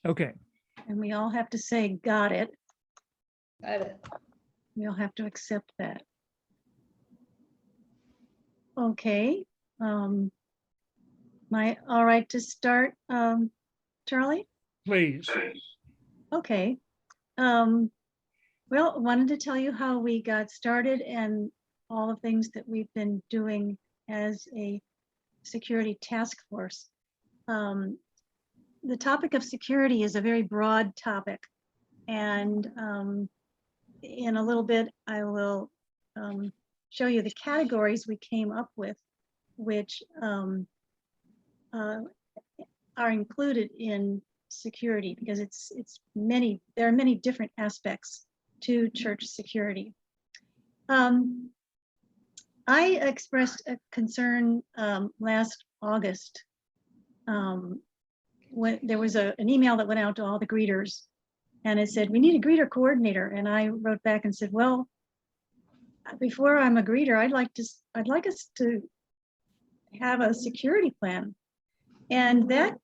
Okay. And we all have to say, got it. Got it. We all have to accept that. Okay. Am I all right to start, Charlie? Please. Okay. Well, I wanted to tell you how we got started and all the things that we've been doing as a security task force. The topic of security is a very broad topic. And in a little bit, I will show you the categories we came up with, which are included in security, because there are many different aspects to church security. I expressed a concern last August when there was an email that went out to all the greeters, and it said, we need a greeter coordinator. And I wrote back and said, well, before I'm a greeter, I'd like us to have a security plan. And that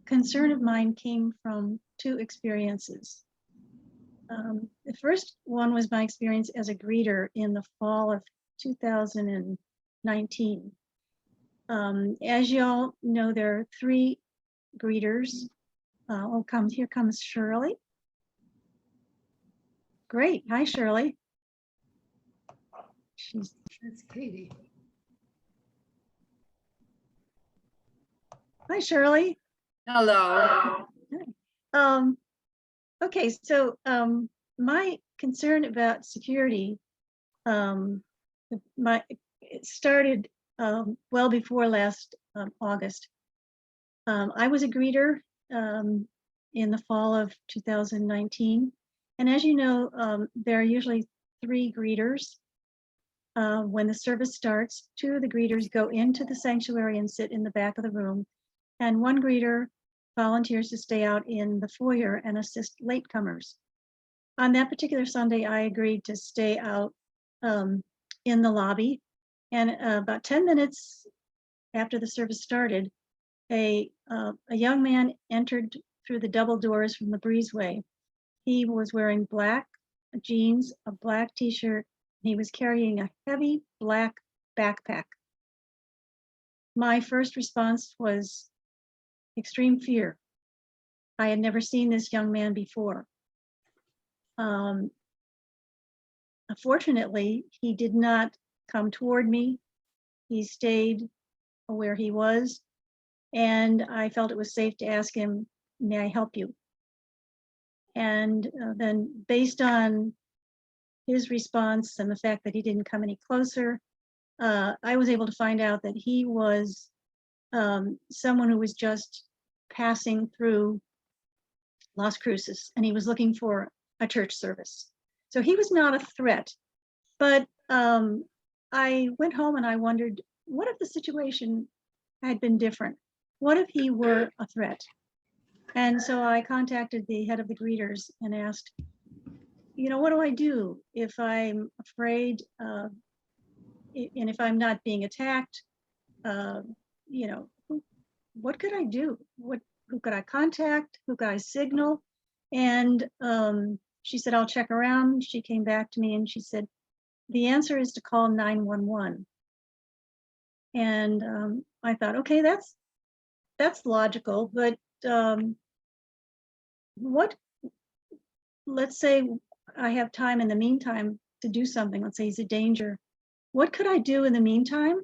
concern of mine came from two experiences. The first one was my experience as a greeter in the fall of 2019. As you all know, there are 3 greeters. Here comes Shirley. Great, hi Shirley. That's Katie. Hi Shirley. Hello. Okay, so my concern about security, it started well before last August. I was a greeter in the fall of 2019, and as you know, there are usually 3 greeters. When the service starts, 2 of the greeters go into the sanctuary and sit in the back of the room, and 1 greeter volunteers to stay out in the foyer and assist latecomers. On that particular Sunday, I agreed to stay out in the lobby, and about 10 minutes after the service started, a young man entered through the double doors from the breezeway. He was wearing black jeans, a black t-shirt. He was carrying a heavy black backpack. My first response was extreme fear. I had never seen this young man before. Unfortunately, he did not come toward me. He stayed where he was, and I felt it was safe to ask him, may I help you? And then based on his response and the fact that he didn't come any closer, I was able to find out that he was someone who was just passing through Las Cruces, and he was looking for a church service. So he was not a threat, but I went home and I wondered, what if the situation had been different? What if he were a threat? And so I contacted the head of the greeters and asked, what do I do if I'm afraid and if I'm not being attacked? What could I do? Who could I contact? Who could I signal? And she said, I'll check around. She came back to me and she said, the answer is to call 911. And I thought, okay, that's logical, but let's say I have time in the meantime to do something. Let's say he's a danger. What could I do in the meantime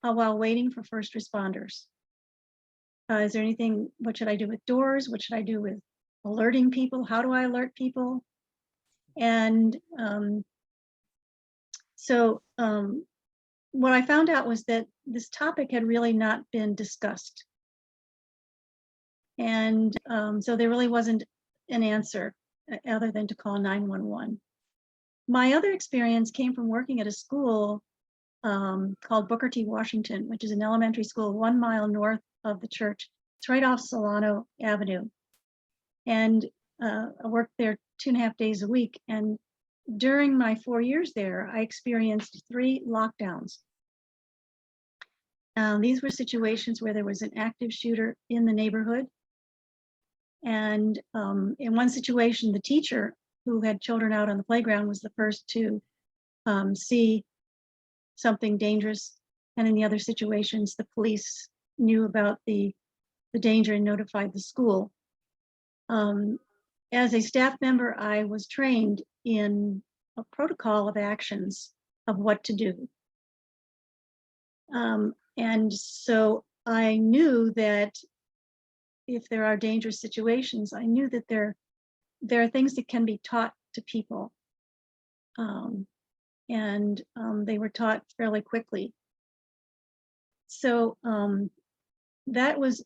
while waiting for first responders? Is there anything, what should I do with doors? What should I do with alerting people? How do I alert people? And so what I found out was that this topic had really not been discussed. And so there really wasn't an answer other than to call 911. My other experience came from working at a school called Booker T. Washington, which is an elementary school 1 mile north of the church. It's right off Solano Avenue. And I worked there 2.5 days a week. And during my 4 years there, I experienced 3 lockdowns. These were situations where there was an active shooter in the neighborhood. And in one situation, the teacher who had children out on the playground was the first to see something dangerous. And in the other situations, the police knew about the danger and notified the school. As a staff member, I was trained in a protocol of actions of what to do. And so I knew that if there are dangerous situations, I knew that there are things that can be taught to people. And they were taught fairly quickly. So that was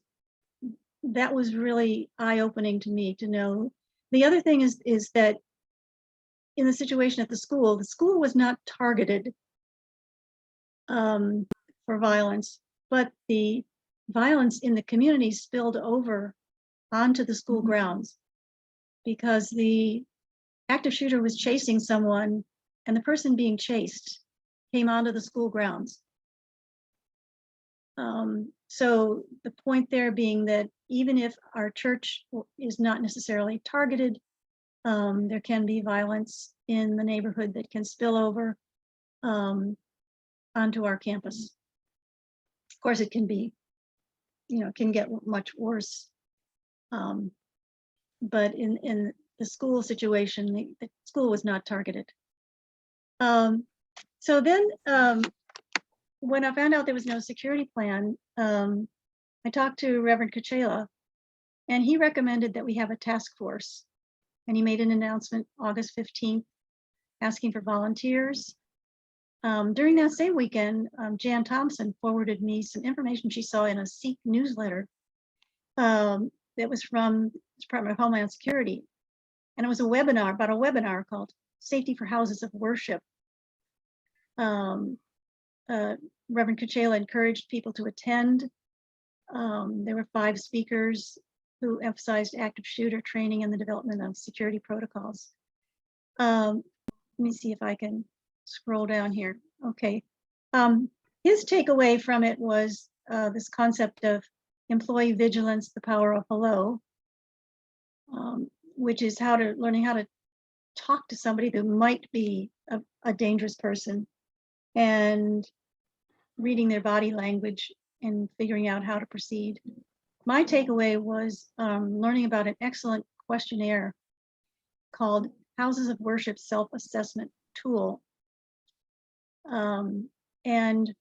really eye-opening to me to know. The other thing is that in the situation at the school was not targeted for violence, but the violence in the community spilled over onto the school grounds because the active shooter was chasing someone and the person being chased came onto the school grounds. So the point there being that even if our church is not necessarily targeted, there can be violence in the neighborhood that can spill over onto our campus. Of course, it can be, can get much worse. But in the school situation, the school was not targeted. So then when I found out there was no security plan, I talked to Reverend Kachela, and he recommended that we have a task force. And he made an announcement August 15th, asking for volunteers. During that same weekend, Jan Thompson forwarded me some information she saw in a Sikh newsletter that was from the Department of Homeland Security. And it was about a webinar called Safety for Houses of Worship. Reverend Kachela encouraged people to attend. There were 5 speakers who emphasized active shooter training and the development of security protocols. Let me see if I can scroll down here. Okay. His takeaway from it was this concept of employee vigilance, the power of hello, which is learning how to talk to somebody who might be a dangerous person and reading their body language and figuring out how to proceed. My takeaway was learning about an excellent questionnaire called Houses of Worship Self-Assessment Tool. And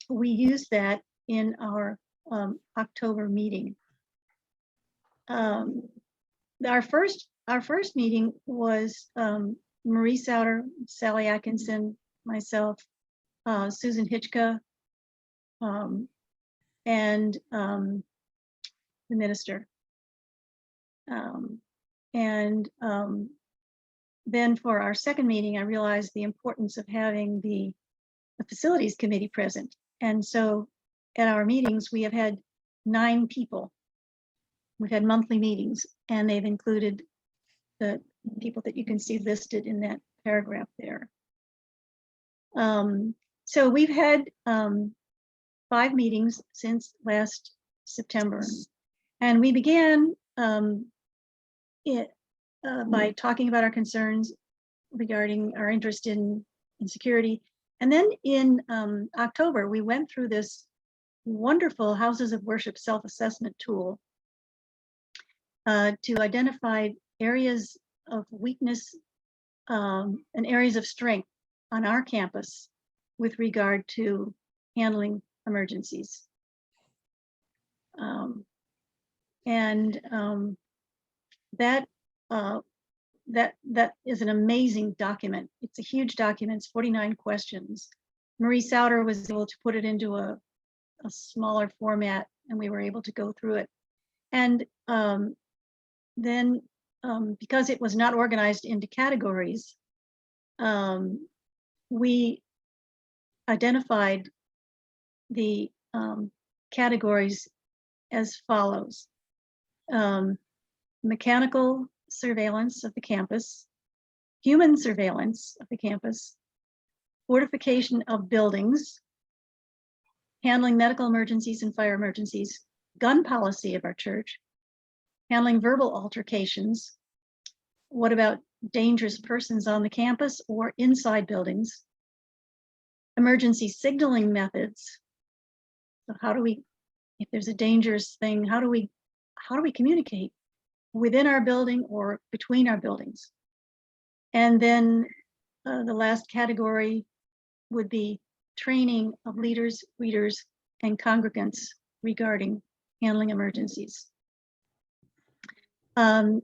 we used that in our October meeting. Our first meeting was Marie Souter, Sally Atkinson, myself, Susan Hitchka, and the minister. Then for our second meeting, I realized the importance of having the facilities committee present. And so at our meetings, we have had 9 people. We've had monthly meetings, and they've included the people that you can see listed in that paragraph there. So we've had 5 meetings since last September, and we began by talking about our concerns regarding our interest in security. And then in October, we went through this wonderful Houses of Worship self-assessment tool to identify areas of weakness and areas of strength on our campus with regard to handling emergencies. That is an amazing document. It's a huge document. It's 49 questions. Marie Souter was able to put it into a smaller format, and we were able to go through it. And then because it was not organized into categories, we identified the categories as follows: mechanical surveillance of the campus, human surveillance of the campus, fortification of buildings, handling medical emergencies and fire emergencies, gun policy of our church, handling verbal altercations. What about dangerous persons on the campus or inside buildings? Emergency signaling methods. So how do we, if there's a dangerous thing, how do we communicate within our building or between our buildings? And then the last category would be training of leaders, readers, and congregants regarding handling emergencies.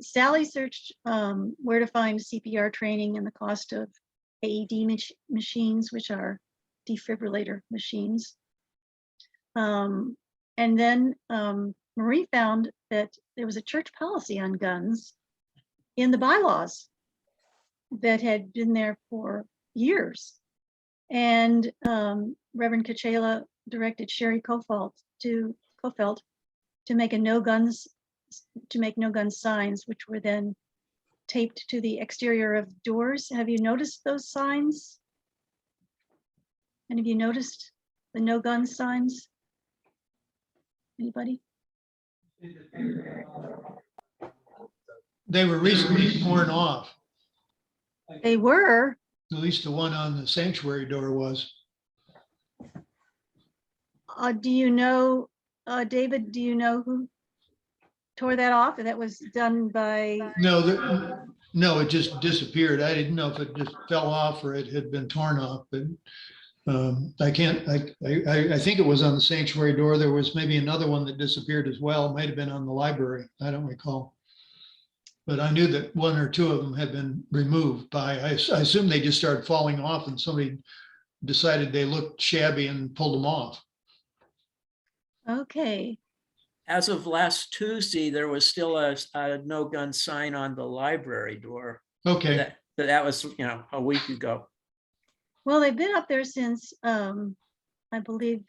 Sally searched where to find CPR training and the cost of AED machines, which are defibrillator machines. And then Marie found that there was a church policy on guns in the bylaws that had been there for years. And Reverend Kachela directed Sherry Kofelt to make no gun signs, which were then taped to the exterior of doors. Have you noticed those signs? And have you noticed the no gun signs? Anybody? They were recently torn off. They were. At least the one on the sanctuary door was. Do you know, David, do you know who tore that off? That was done by, No, no, it just disappeared. I didn't know if it just fell off or it had been torn off, but I think it was on the sanctuary door. There was maybe another one that disappeared as well. It might have been on the library. I don't recall. But I knew that one or two of them had been removed by, I assume they just started falling off and somebody decided they looked shabby and pulled them off. okay. As of last Tuesday, there was still a no gun sign on the library door. Okay, That was, a week ago. Well, they've been up there since, I believe,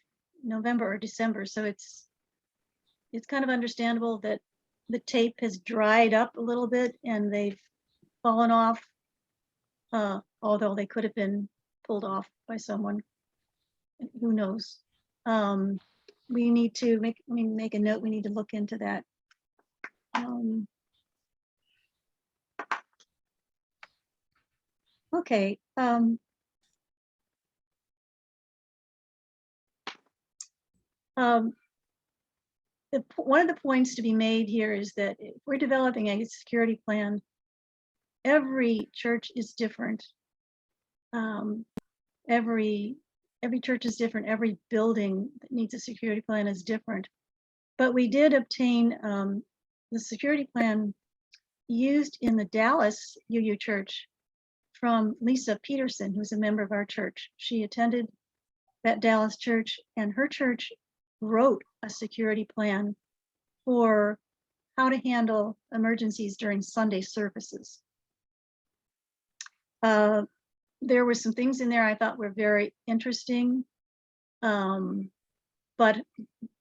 November or December. So it's kind of understandable that the tape has dried up a little bit and they've fallen off, although they could have been pulled off by someone. Who knows? We need to make a note. We need to look into that. Okay. One of the points to be made here is that if we're developing a security plan, every church is different. Every church is different. Every building that needs a security plan is different. But we did obtain the security plan used in the Dallas UU Church from Lisa Peterson, who's a member of our church. She attended that Dallas church, and her church wrote a security plan for how to handle emergencies during Sunday services. There were some things in there I thought were very interesting, but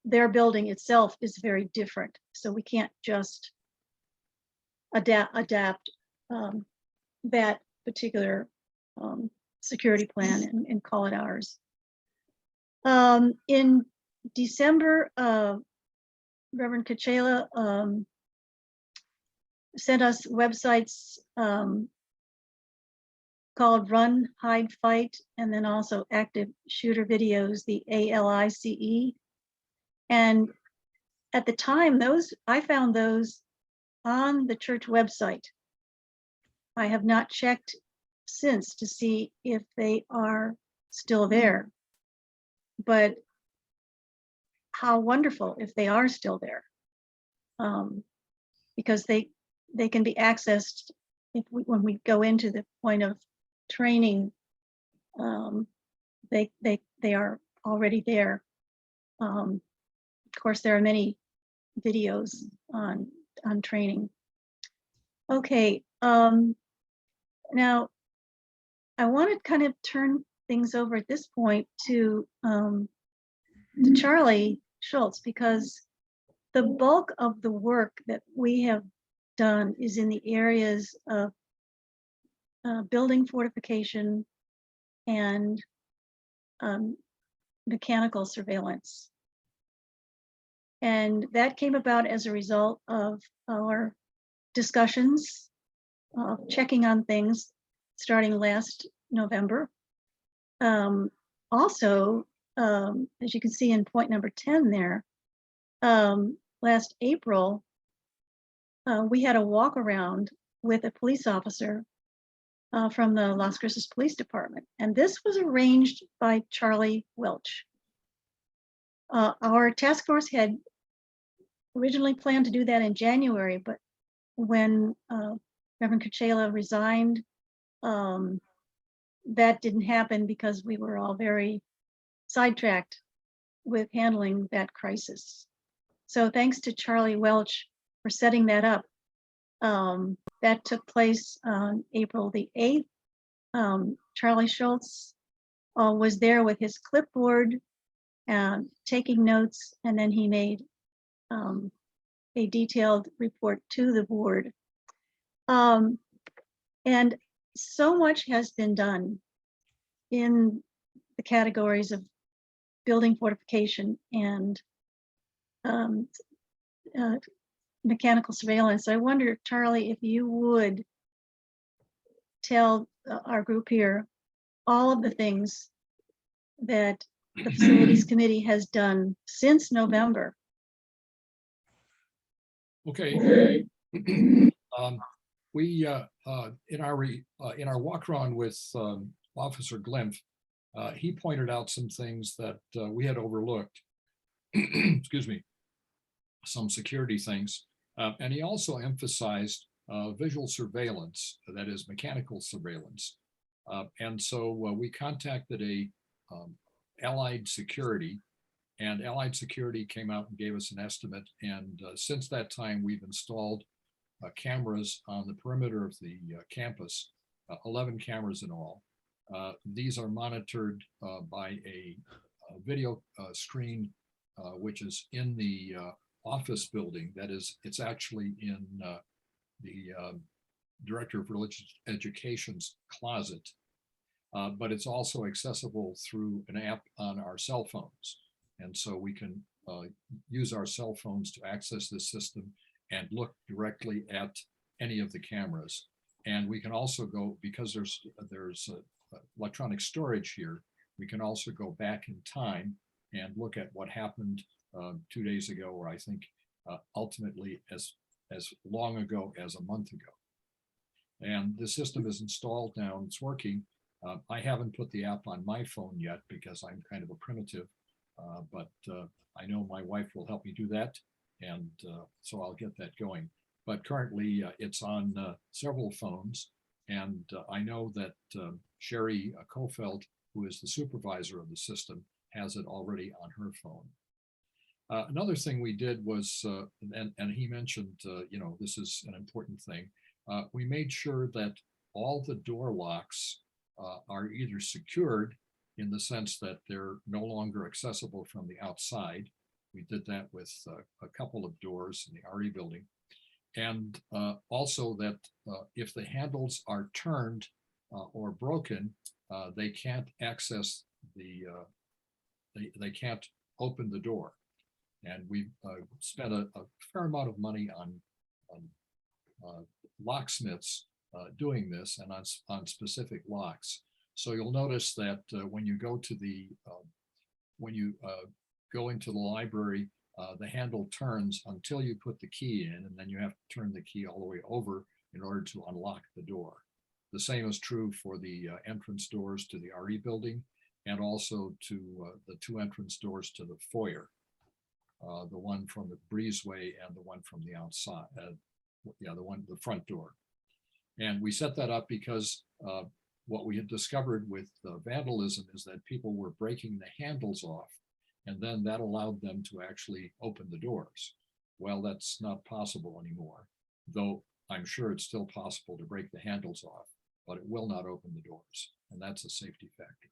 their building itself is very different. So we can't just adapt that particular security plan and call it ours. In December, Reverend Kachela sent us websites called Run, Hide, Fight, and then also Active Shooter Videos, the ALICE. And at the time, I found those on the church website. I have not checked since to see if they are still there. But how wonderful if they are still there, because they can be accessed when we go into the point of training. They are already there. Of course, there are many videos on training. Okay, now I want to kind of turn things over at this point to Charlie Schultz, because the bulk of the work that we have done is in the areas of building fortification and mechanical surveillance. And that came about as a result of our discussions, checking on things starting last November. Also, as you can see in point number 10 there, last April, we had a walk around with a police officer from the Las Cruces Police Department. And this was arranged by Charlie Welch. Our task force had originally planned to do that in January, but when Reverend Kuchela resigned, that didn't happen because we were all very sidetracked with handling that crisis. So thanks to Charlie Welch for setting that up. That took place on April the 8th. Charlie Schultz was there with his clipboard, taking notes, and then he made a detailed report to the board. And so much has been done in the categories of building fortification and mechanical surveillance. I wonder, Charlie, if you would tell our group here all of the things that the Facilities Committee has done since November. Okay. We in our walk around with Officer Glimpf, he pointed out some things that we had overlooked. Excuse me, some security things, and he also emphasized visual surveillance, that is mechanical surveillance. And so we contacted a Allied Security, and Allied Security came out and gave us an estimate. And since that time, we've installed cameras on the perimeter of the campus, 11 cameras in all. These are monitored by a video screen, which is in the office building. That is, it's actually in the Director of Religious Education's closet, but it's also accessible through an app on our cell phones. And so we can use our cell phones to access this system and look directly at any of the cameras. And we can also go, because there's electronic storage here, we can also go back in time and look at what happened 2 days ago, or I think ultimately as long ago as a month ago. And the system is installed now and it's working. I haven't put the app on my phone yet because I'm kind of a primitive, but I know my wife will help me do that. And so I'll get that going. But currently it's on several phones. And I know that Sherry Kofeld, who is the supervisor of the system, has it already on her phone. Another thing we did was, and he mentioned, this is an important thing. We made sure that all the door locks are either secured in the sense that they're no longer accessible from the outside. We did that with a couple of doors in the RE building. And also that if the handles are turned or broken, they can't access they can't open the door. And we've spent a fair amount of money on locksmiths doing this and on specific locks. So you'll notice that when you go to the go into the library, the handle turns until you put the key in, and then you have to turn the key all the way over in order to unlock the door. The same is true for the entrance doors to the RE building, and also to the two entrance doors to the foyer, the one from the breezeway and the one from the outside, the front door. And we set that up because what we had discovered with vandalism is that people were breaking the handles off, and then that allowed them to actually open the doors. Well, that's not possible anymore, though I'm sure it's still possible to break the handles off, but it will not open the doors, and that's a safety factor.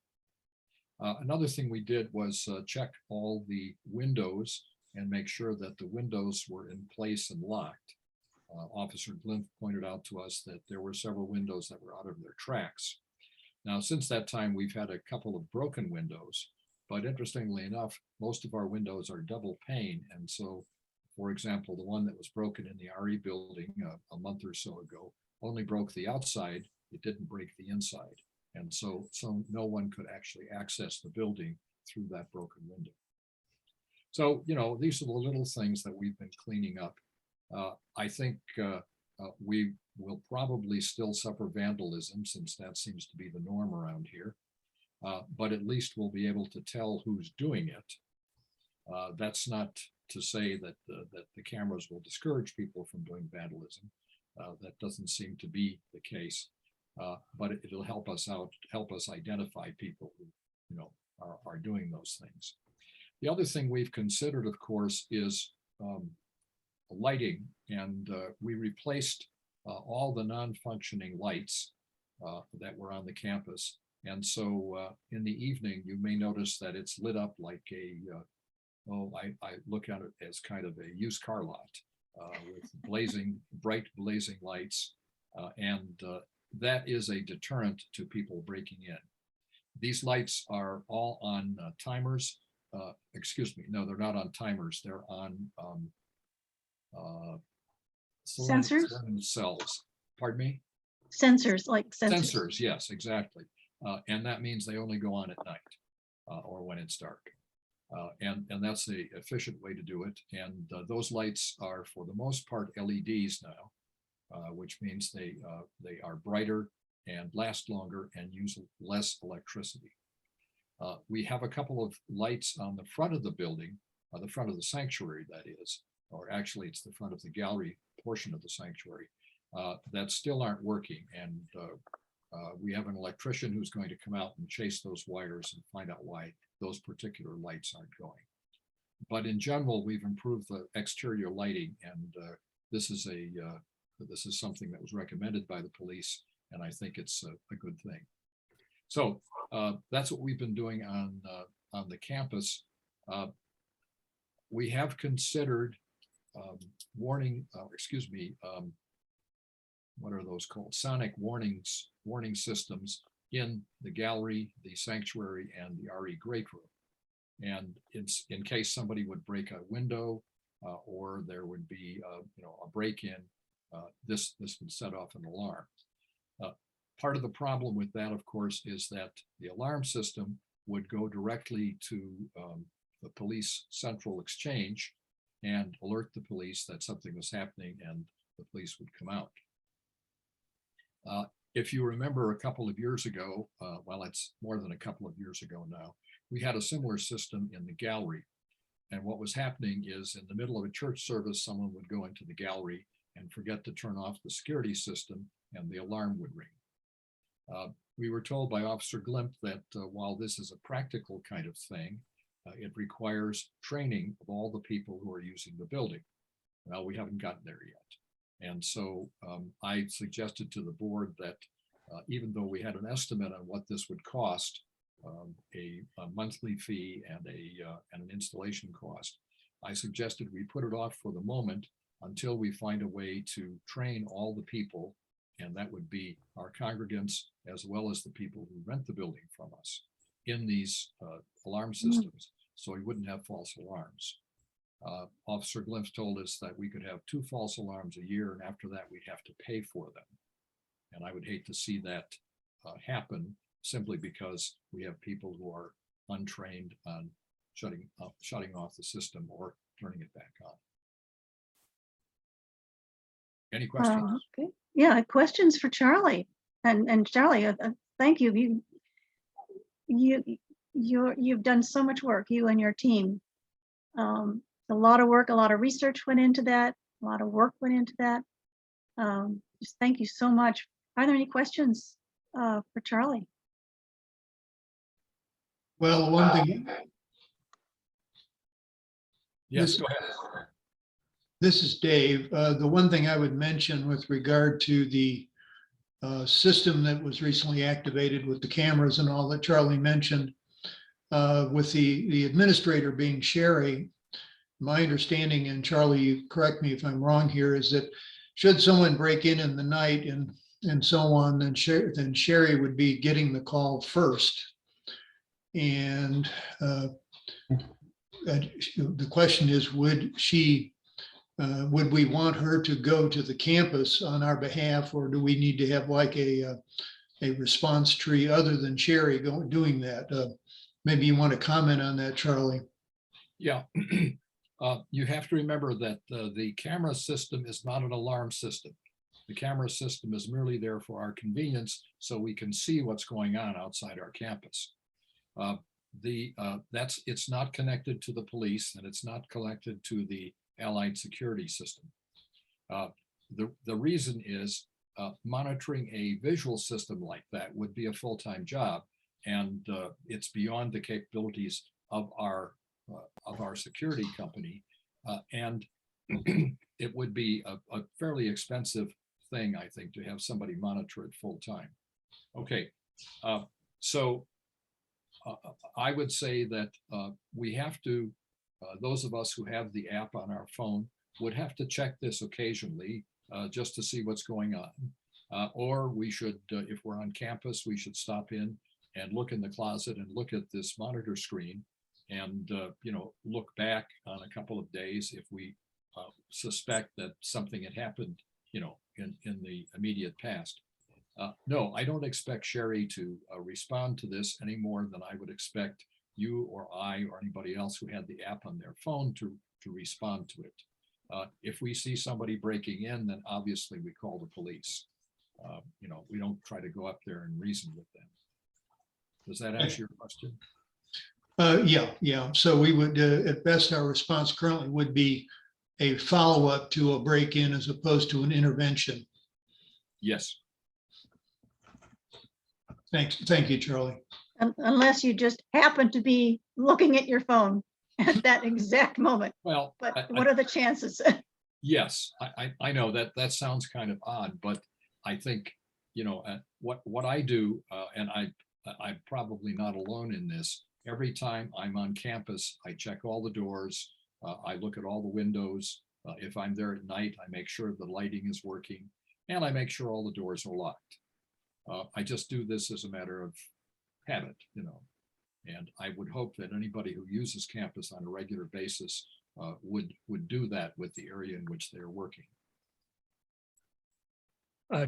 Another thing we did was check all the windows and make sure that the windows were in place and locked. Officer Glimpf pointed out to us that there were several windows that were out of their tracks. Now, since that time, we've had a couple of broken windows, But interestingly enough, most of our windows are double pane. And so, for example, the one that was broken in the RE building a month or so ago only broke the outside. It didn't break the inside. And so no one could actually access the building through that broken window. So, these are the little things that we've been cleaning up. I think we will probably still suffer vandalism, since that seems to be the norm around here. But at least we'll be able to tell who's doing it. That's not to say that the cameras will discourage people from doing vandalism. That doesn't seem to be the case. But it'll help us out, help us identify people who, are doing those things. The other thing we've considered, of course, is lighting, and we replaced all the non-functioning lights that were on the campus. And so in the evening, you may notice that it's lit up like I look at it as kind of a used car lot with bright blazing lights. And that is a deterrent to people breaking in. These lights are all on timers. Excuse me, no, they're not on timers. They're on Sensors? cells. Pardon me? Sensors, like sensors. Sensors, yes, exactly. And that means they only go on at night or when it's dark. And that's the efficient way to do it. And those lights are, for the most part, LEDs now, which means they are brighter and last longer and use less electricity. We have a couple of lights on the front of the building, the front of the sanctuary, that is, or actually it's the front of the gallery portion of the sanctuary, that still aren't working. And we have an electrician who's going to come out and chase those wires and find out why those particular lights aren't going. But in general, we've improved the exterior lighting, and this is something that was recommended by the police, and I think it's a good thing. So that's what we've been doing on the campus. We have considered what are those called? Sonic warning systems in the gallery, the sanctuary, and the RE great room. And it's in case somebody would break a window or there would be a break-in, this would set off an alarm. Part of the problem with that, of course, is that the alarm system would go directly to the police central exchange and alert the police that something was happening, and the police would come out. If you remember a couple of years ago, well, it's more than a couple of years ago now, we had a similar system in the gallery. And what was happening is, in the middle of a church service, someone would go into the gallery and forget to turn off the security system, and the alarm would ring. We were told by Officer Glimpf that while this is a practical kind of thing, it requires training of all the people who are using the building. Well, we haven't gotten there yet. And so I suggested to the board that even though we had an estimate on what this would cost, a monthly fee and an installation cost, I suggested we put it off for the moment until we find a way to train all the people, and that would be our congregants as well as the people who rent the building from us, in these alarm systems, so we wouldn't have false alarms. Officer Glimpf told us that we could have 2 false alarms a year, and after that we'd have to pay for them. And I would hate to see that happen, simply because we have people who are untrained on shutting off the system or turning it back on. Any questions? Okay. Yeah, questions for Charlie. And Charlie, thank you. You've done so much work, you and your team. A lot of work, a lot of research went into that, a lot of work went into that. Just thank you so much. Are there any questions for Charlie? Well, one thing, Yes, go ahead. this is Dave. The one thing I would mention with regard to the system that was recently activated with the cameras and all that Charlie mentioned, with the administrator being Sherry, my understanding, and Charlie, you correct me if I'm wrong here, is that should someone break in the night and so on, then Sherry would be getting the call first. And the question is, would we want her to go to the campus on our behalf, or do we need to have like a response tree other than Sherry doing that? Maybe you want to comment on that, Charlie. Yeah. You have to remember that the camera system is not an alarm system. The camera system is merely there for our convenience, so we can see what's going on outside our campus. It's not connected to the police, and it's not connected to the allied security system. The reason is monitoring a visual system like that would be a full-time job, and it's beyond the capabilities of our security company, and it would be a fairly expensive thing, I think, to have somebody monitor it full-time. Okay, so I would say that we have to, those of us who have the app on our phone would have to check this occasionally just to see what's going on. Or we should, if we're on campus, we should stop in and look in the closet and look at this monitor screen and look back on a couple of days if we suspect that something had happened in the immediate past. No, I don't expect Sherry to respond to this any more than I would expect you or I or anybody else who had the app on their phone to respond to it. If we see somebody breaking in, then obviously we call the police. We don't try to go up there and reason with them. Does that answer your question? Yeah. So we would, at best, our response currently would be a follow-up to a break-in as opposed to an intervention. Yes. Thank you, Charlie. Unless you just happen to be looking at your phone at that exact moment. Well, But what are the chances? yes, I know that sounds kind of odd, but I think, what I do, and I'm probably not alone in this, every time I'm on campus, I check all the doors, I look at all the windows. If I'm there at night, I make sure the lighting is working, and I make sure all the doors are locked. I just do this as a matter of habit, and I would hope that anybody who uses campus on a regular basis would do that with the area in which they're working.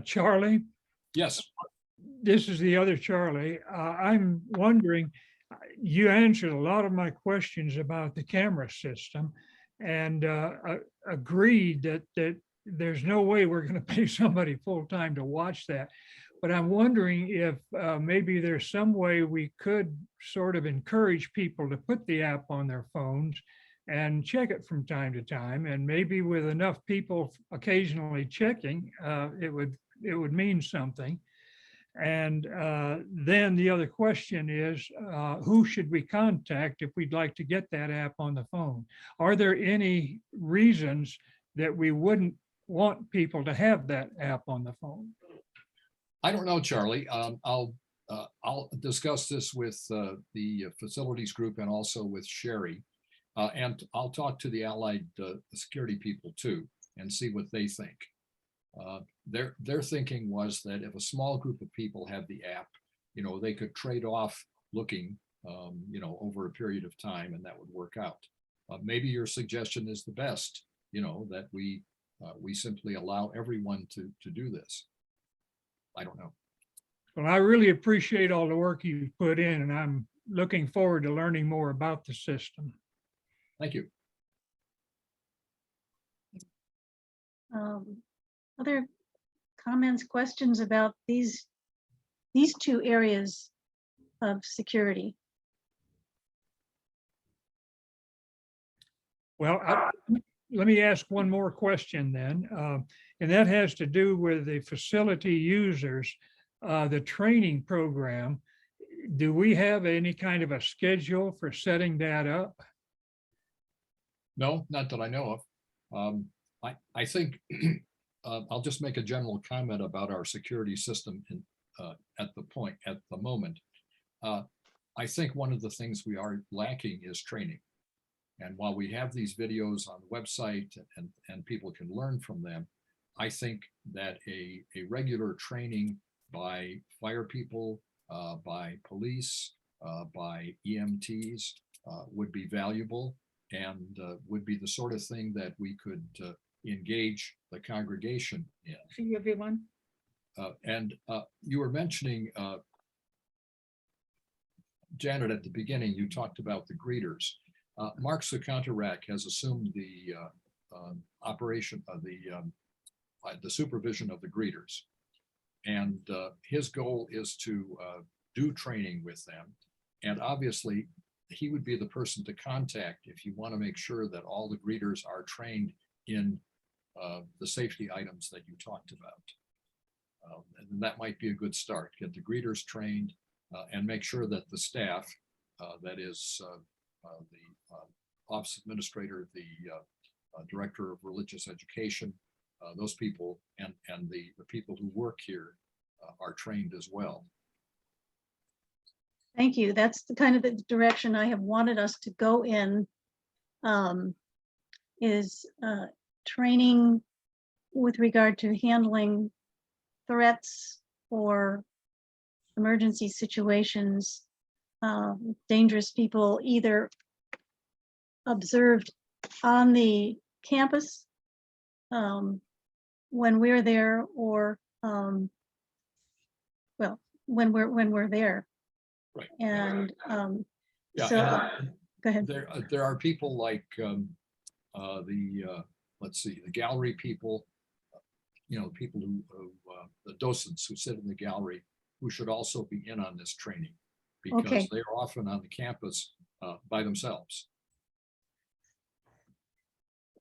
Charlie, Yes. this is the other Charlie. I'm wondering, you answered a lot of my questions about the camera system and agreed that there's no way we're going to pay somebody full-time to watch that. But I'm wondering if maybe there's some way we could sort of encourage people to put the app on their phones and check it from time to time. And maybe with enough people occasionally checking, it would mean something. And then the other question is, who should we contact if we'd like to get that app on the phone? Are there any reasons that we wouldn't want people to have that app on the phone? I don't know, Charlie. I'll discuss this with the facilities group and also with Sherry. And I'll talk to the allied security people too and see what they think. Their thinking was that if a small group of people have the app, they could trade off looking, over a period of time, and that would work out. Maybe your suggestion is the best, that we simply allow everyone to do this. I don't know. Well, I really appreciate all the work you've put in, and I'm looking forward to learning more about the system. Thank you. Other comments, questions about these two areas of security? Well, let me ask one more question then, and that has to do with the facility users, the training program. Do we have any kind of a schedule for setting that up? No, not that I know of. I think I'll just make a general comment about our security system at the moment. I think one of the things we are lacking is training. And while we have these videos on the website and people can learn from them, I think that a regular training by fire people, by police, by EMTs would be valuable and would be the sort of thing that we could engage the congregation in. See everyone. And you were mentioning, Janet, at the beginning, you talked about the greeters. Mark Sukantarak has assumed the operation of the supervision of the greeters. And his goal is to do training with them. And obviously, he would be the person to contact if you want to make sure that all the greeters are trained in the safety items that you talked about. And that might be a good start. Get the greeters trained and make sure that the staff, that is the office administrator, the director of religious education, those people and the people who work here are trained as well. Thank you. That's the kind of the direction I have wanted us to go in, is training with regard to handling threats or emergency situations, dangerous people either observed on the campus when we're there, or well, when we're there. Right. And Yeah, so go ahead. there are people like let's see, the gallery people, people who the docents who sit in the gallery, who should also be in on this training, because Okay. they're often on the campus by themselves.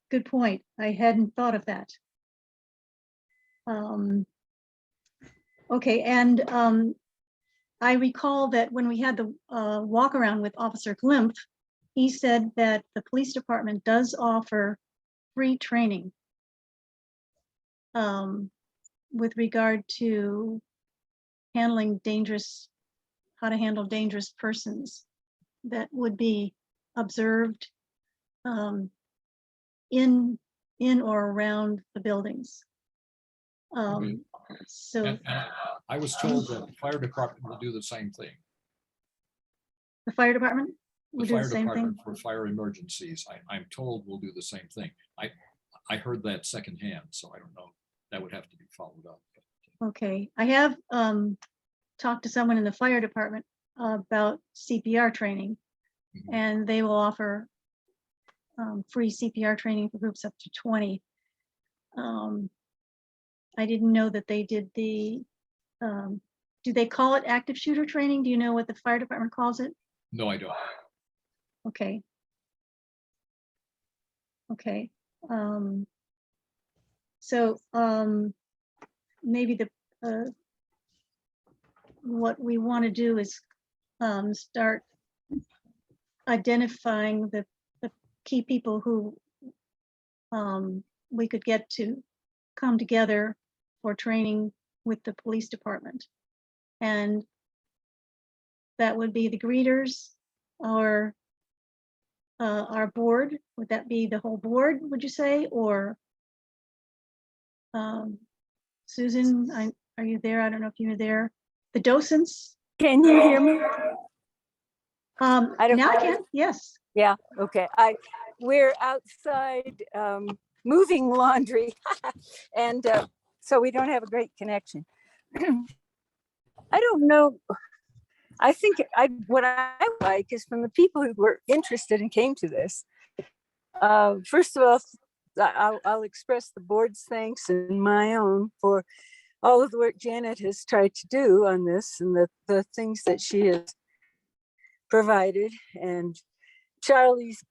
Good point. I hadn't thought of that. Okay, and I recall that when we had the walk around with Officer Glimpf, he said that the police department does offer free training with regard to handling how to handle dangerous persons that would be observed in or around the buildings. So And I was told that the fire department will do the same thing. the fire department The would do fire the same thing. department for fire emergencies, I'm told will do the same thing. I heard that secondhand, so I don't know. That would have to be followed up. Okay, I have talked to someone in the fire department about CPR training, Mhm. and they will offer free CPR training for groups up to 20. I didn't know that they did the, do they call it active shooter training? Do you know what the fire department calls it? No, I don't. Okay. Okay. So maybe what we want to do is start identifying the key people who we could get to come together for training with the police department. And that would be the greeters, or our board. Would that be the whole board, would you say? Or Susan, are you there? I don't know if you're there. The docents? Can you hear me? I don't- Now I can, yes. Yeah, okay. We're outside moving laundry and so we don't have a great connection. I don't know. I think what I like is from the people who were interested and came to this. First of all, I'll express the board's thanks and my own for all of the work Janet has tried to do on this and the things that she has provided, and Charlie's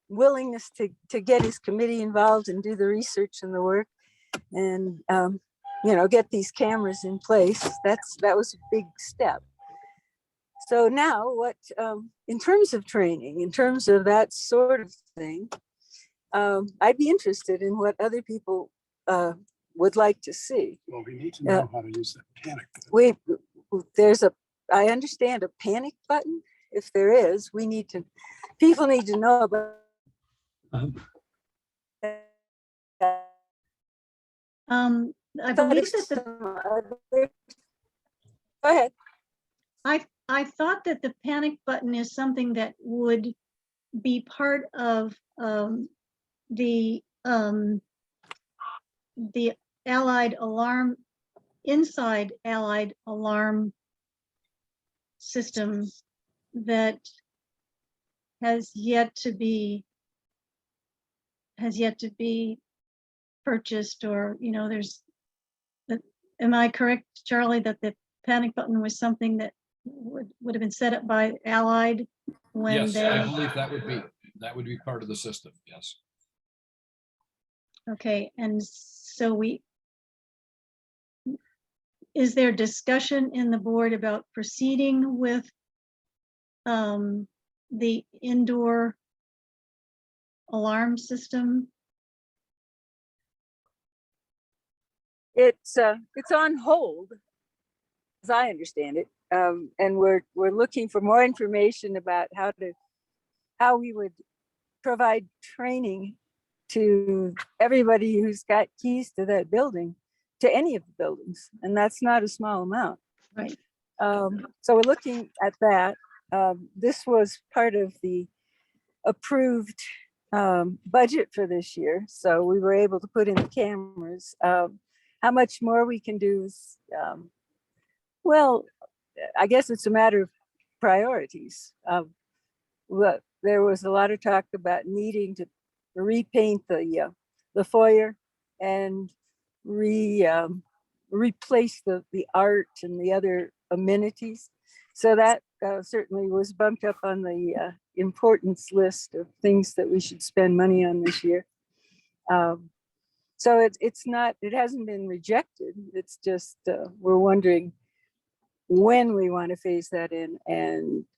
willingness to get his committee involved and do the research and the work, and get these cameras in place. That was a big step. So now what, in terms of training, in terms of that sort of thing, I'd be interested in what other people would like to see. Well, we need to know how to use that panic button. I understand a panic button. If there is, people need to know about. I believe that Go ahead. I thought that the panic button is something that would be part of the Allied alarm, inside Allied alarm system that has yet to be purchased, or, you know, am I correct, Charlie, that the panic button was something that would have been set up by Allied when Yes, they? I believe that would be part of the system, yes. Okay, and so is there discussion in the board about proceeding with the indoor alarm system? It's on hold, as I understand it. And we're looking for more information about how we would provide training to everybody who's got keys to that building, to any of the buildings, and that's not a small amount. Right. So we're looking at that. This was part of the approved budget for this year, so we were able to put in the cameras. How much more we can do is, well, I guess it's a matter of priorities. There was a lot of talk about needing to repaint the foyer and replace the art and the other amenities. So that certainly was bumped up on the importance list of things that we should spend money on this year. So it hasn't been rejected. It's just we're wondering when we want to phase that in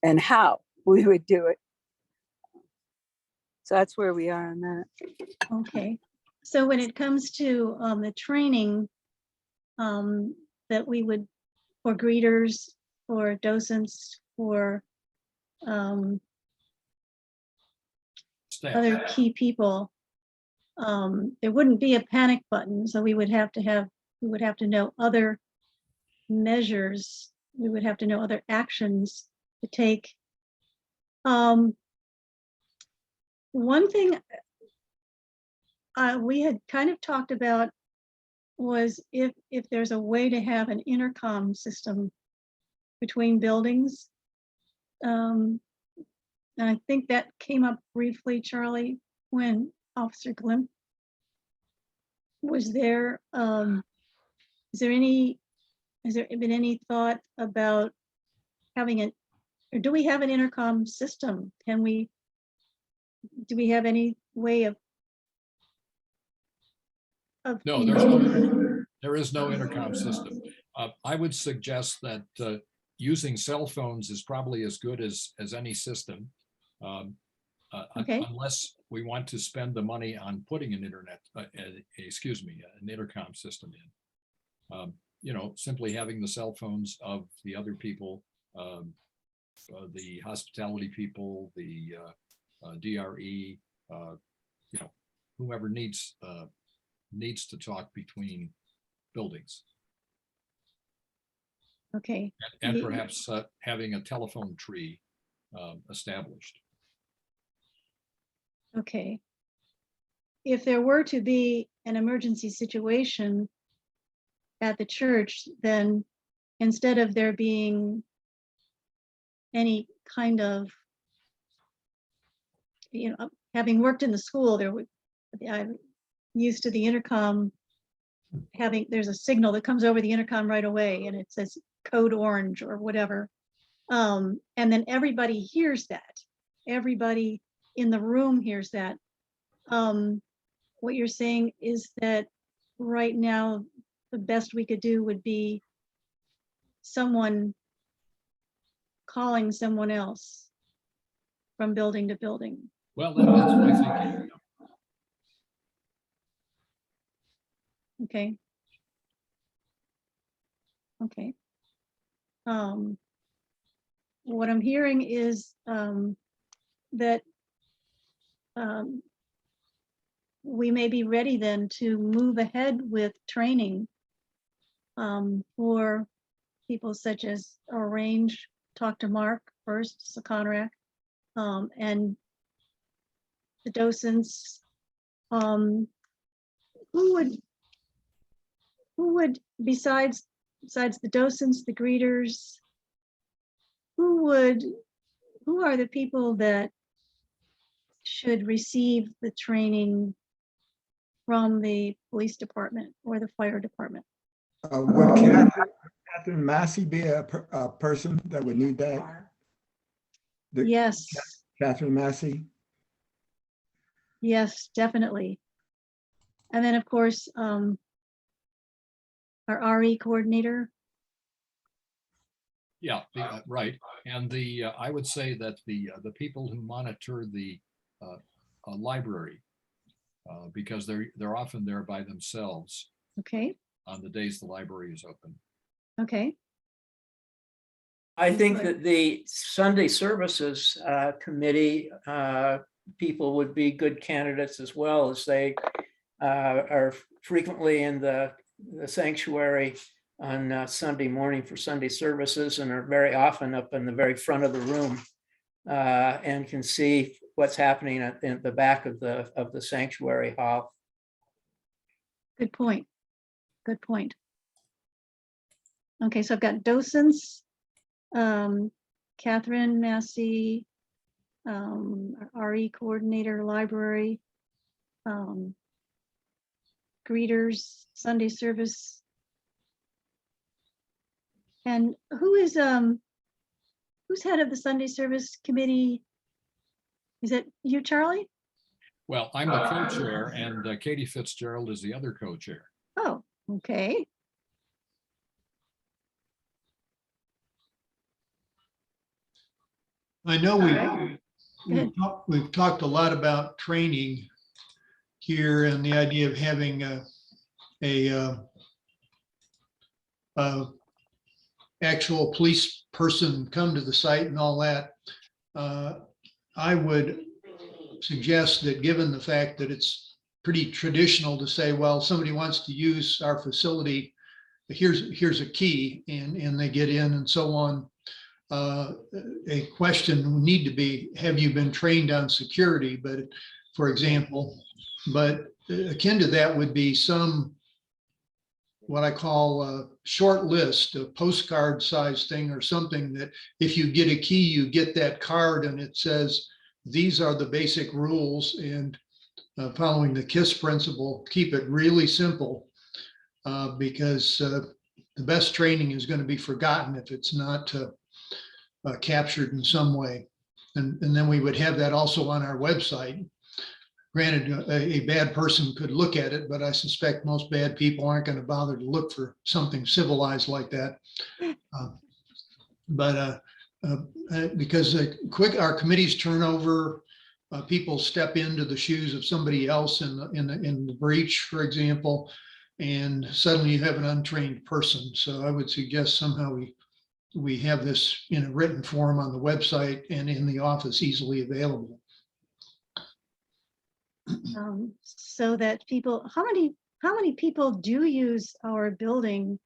and how we would do it. So that's where we are on that. Okay, so when it comes to the training that we would, for greeters, for docents, for Staff. other key people, there wouldn't be a panic button, so we would have to know other measures. We would have to know other actions to take. One thing we had kind of talked about was if there's a way to have an intercom system between buildings. And I think that came up briefly, Charlie, when Officer Glimp was there. Has there been any thought about having or do we have an intercom system? Do we have any way of? No, there is no intercom system. I would suggest that using cell phones is probably as good as any system. Okay. Unless we want to spend the money on putting an an intercom system in. You know, simply having the cell phones of the other people, the hospitality people, the DRE, you know, whoever needs to talk between buildings. Okay. And perhaps having a telephone tree established. Okay. If there were to be an emergency situation at the church, then instead of there being any kind of, you know, having worked in the school, I'm used to the intercom there's a signal that comes over the intercom right away and it says code orange or whatever. And then everybody hears that. Everybody in the room hears that. What you're saying is that right now, the best we could do would be someone calling someone else from building to building. Well, that's my thinking. Okay. Okay. What I'm hearing is that we may be ready then to move ahead with training for people such as arrange talk to Mark first, Saconrack, and the docents. Who would, besides the docents, the greeters, who are the people that should receive the training from the police department or the fire department? Would Catherine Massey be a person that would need that? Yes, Catherine Massey? yes, definitely. And then, of course, our RE coordinator. Yeah, right. And I would say that the people who monitor the library, because they're often there by themselves Okay, on the days the library is open. okay, I think that the Sunday services committee people would be good candidates as well, as they are frequently in the sanctuary on Sunday morning for Sunday services and are very often up in the very front of the room and can see what's happening in the back of the sanctuary hall. good point. Good point. Okay, so I've got docents, Catherine Massey, RE coordinator, library, greeters, Sunday service. And who's head of the Sunday service committee? Is it you, Charlie? Well, I'm the co-chair and Katie Fitzgerald is the other co-chair. Oh, okay. I know Alright. we've talked a lot about training here and the idea of having a actual police person come to the site and all that. I would suggest that, given the fact that it's pretty traditional to say, well, somebody wants to use our facility, here's a key, and they get in and so on. A question would need to be, have you been trained on security? But, for example, but akin to that would be some, what I call a short list, a postcard size thing or something, that if you get a key, you get that card and it says, these are the basic rules, and following the KISS principle, keep it really simple, because the best training is going to be forgotten if it's not captured in some way. And then we would have that also on our website. Granted, a bad person could look at it, but I suspect most bad people aren't going to bother to look for something civilized like that. Because our committees turn over, people step into the shoes of somebody else in the breach, for example, and suddenly you have an untrained person. So I would suggest somehow we have this in a written form on the website and in the office, easily available. So that people, how many people do use our building?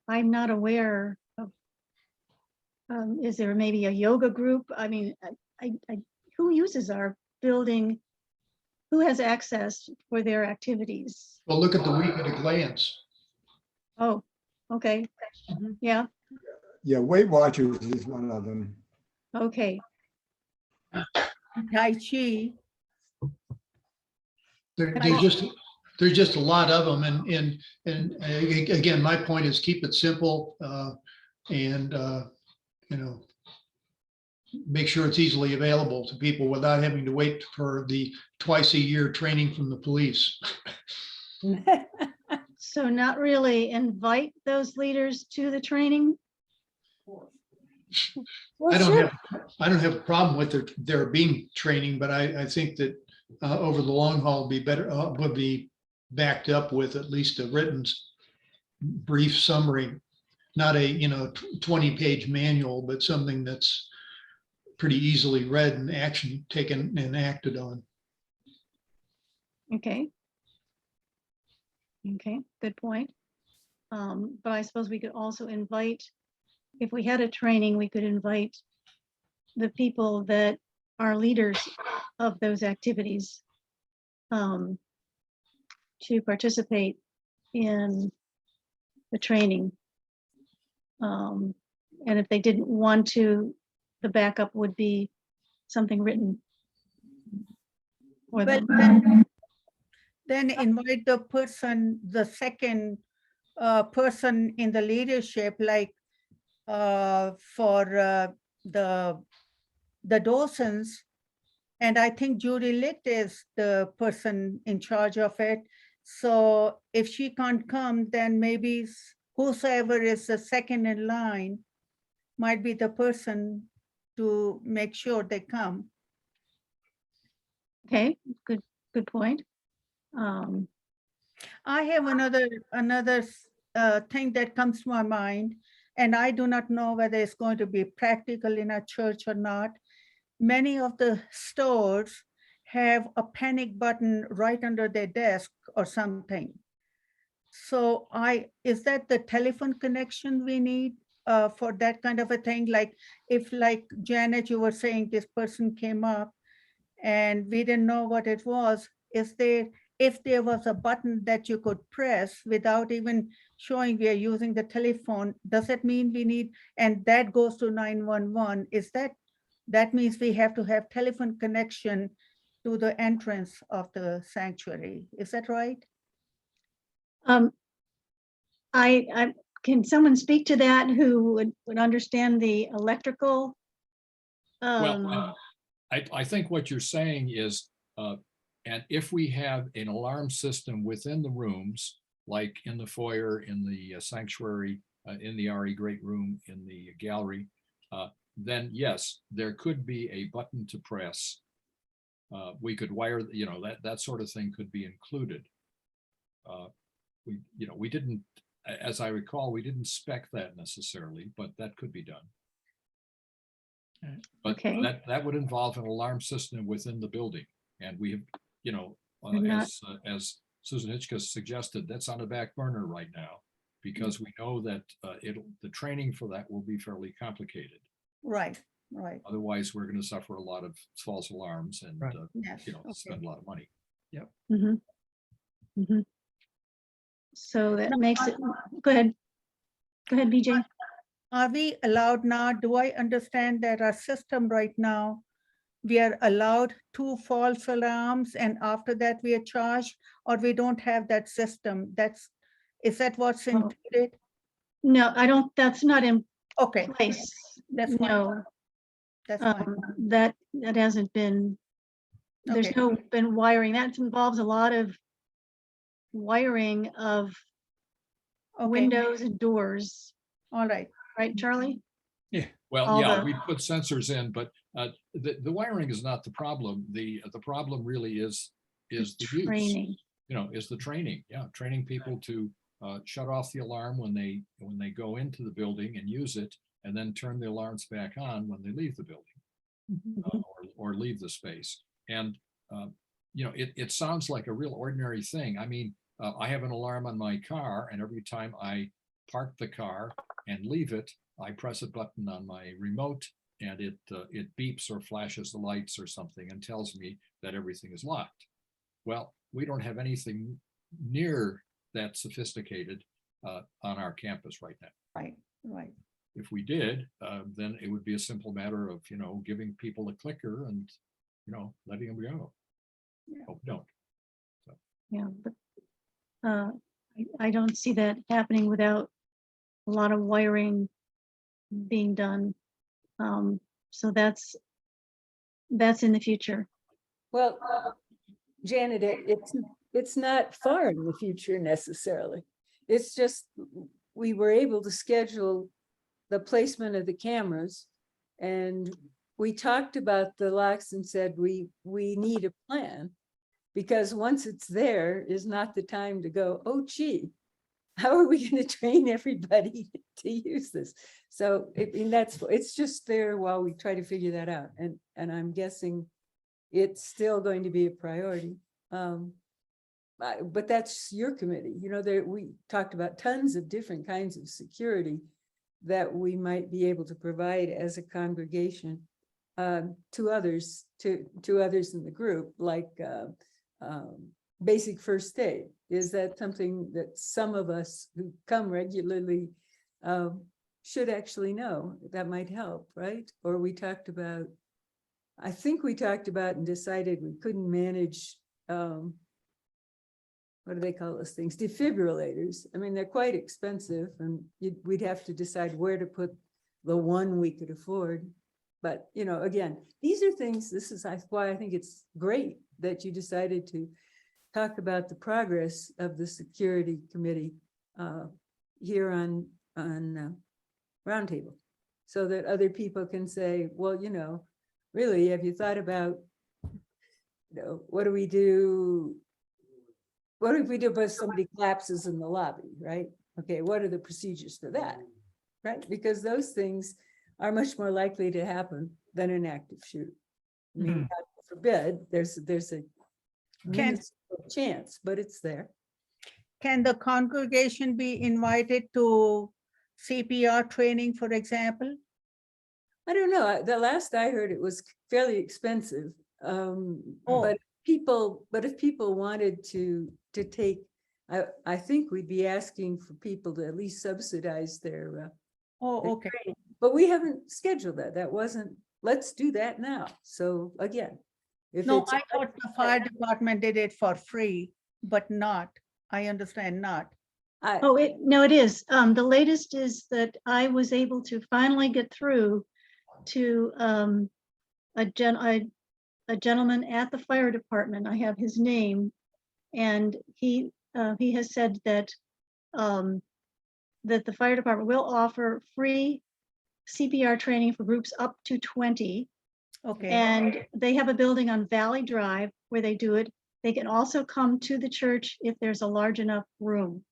I'm not aware of. Is there maybe a yoga group? I mean, who uses our building? Who has access for their activities? Well, look at the week at a glance. Oh, okay. Yeah, Yeah, Weight Watchers is one of them. okay. Tai Chi. There's just a lot of them, and again, my point is keep it simple, and make sure it's easily available to people without having to wait for the twice-a-year training from the police. So not really invite those leaders to the training? Well, I sure. don't have a problem with there being training, but I think that over the long haul would be backed up with at least a written brief summary, not a 20-page manual, but something that's pretty easily read and action taken and acted on. Okay. Okay, good point. But I suppose we could also invite if we had a training, we could invite the people that are leaders of those activities to participate in the training. And if they didn't want to, the backup would be something written for But them. then invite the person, the second person in the leadership, like for the docents. And I think Judy Licht is the person in charge of it. So if she can't come, then maybe whosoever is the second in line might be the person to make sure they come. Okay, good point. I have another thing that comes to my mind, and I do not know whether it's going to be practical in a church or not. Many of the stores have a panic button right under their desk or something. So is that the telephone connection we need for that kind of a thing? Like if, like Janet, you were saying this person came up and we didn't know what it was, if there was a button that you could press without even showing we are using the telephone, does it mean we need, and that goes to 911, that means we have to have telephone connection to the entrance of the sanctuary. Is that right? Can someone speak to that who would understand the electrical? Well, I think what you're saying is, and if we have an alarm system within the rooms, like in the foyer, in the sanctuary, in the RE Great Room, in the gallery, then yes, there could be a button to press. We could wire, that sort of thing could be included. We didn't, as I recall, we didn't spec that necessarily, but that could be done. But Okay. that would involve an alarm system within the building. And we have, as Susan Hitchcock suggested, that's on the back burner right now, because we know that the training for that will be fairly complicated. Right. Otherwise, we're going to suffer a lot of false alarms and Yes. spend a lot of money. Yep. So that makes it, go ahead, BJ. Are we allowed now? Do I understand that our system right now, we are allowed 2 false alarms and after that we are charged, or we don't have that system? Is that what's included? No, that's not in Okay, place. that's fine. No, That's fine. that hasn't been, there's Okay. no been wiring. That involves a lot of wiring of Okay. windows and doors. All right. Right, Charlie? Well, All yeah, the- we put sensors in, but the wiring is not the problem. The problem really is the use. Training. Is the training. Yeah, training people to shut off the alarm when they go into the building and use it, and then turn the alarms back on when they leave the building or leave the space. And it sounds like a real ordinary thing. I mean, I have an alarm on my car, and every time I park the car and leave it, I press a button on my remote, and it beeps or flashes the lights or something and tells me that everything is locked. Well, we don't have anything near that sophisticated on our campus right now. Right. If we did, then it would be a simple matter of giving people a clicker and letting them go. Yeah. Hope don't. So. Yeah, but I don't see that happening without a lot of wiring being done. So that's in the future. Well, Janet, it's not far in the future necessarily. It's just we were able to schedule the placement of the cameras, and we talked about the locks and said we need a plan, because once it's there is not the time to go, oh gee, how are we going to train everybody to use this? So it's just there while we try to figure that out, and I'm guessing it's still going to be a priority. But that's your committee. We talked about tons of different kinds of security that we might be able to provide as a congregation to others, to others in the group, like basic first aid? Is that something that some of us who come regularly should actually know? That might help, right? Or we talked about, I think we talked about and decided we couldn't manage, what do they call those things? Defibrillators. I mean, they're quite expensive, and we'd have to decide where to put the one we could afford. But, you know, again, these are things, this is why I think it's great that you decided to talk about the progress of the security committee here on Roundtable, so that other people can say, well, you know, really, have you thought about, you know, what do we do? What if we do if somebody collapses in the lobby, right? Okay, what are the procedures for that, right? Because those things are much more likely to happen than an active shooter. I mean, God forbid, there's a minuscule chance, but it's there. Can the congregation be invited to CPR training, for example? I don't know. The last I heard, it was fairly expensive. But if people wanted to take, I think we'd be asking for people to at least subsidize their. Okay. Training. But we haven't scheduled that. That wasn't. Let's do that now. So again, if No, it's, I thought the fire department did it for free, but not. I understand not. Oh, no, it is. The latest is that I was able to finally get through to a gentleman at the fire department. I have his name, and he has said that that the fire department will offer free CPR training for groups up to 20. Okay. And they have a building on Valley Drive where they do it. They can also come to the church if there's a large enough room.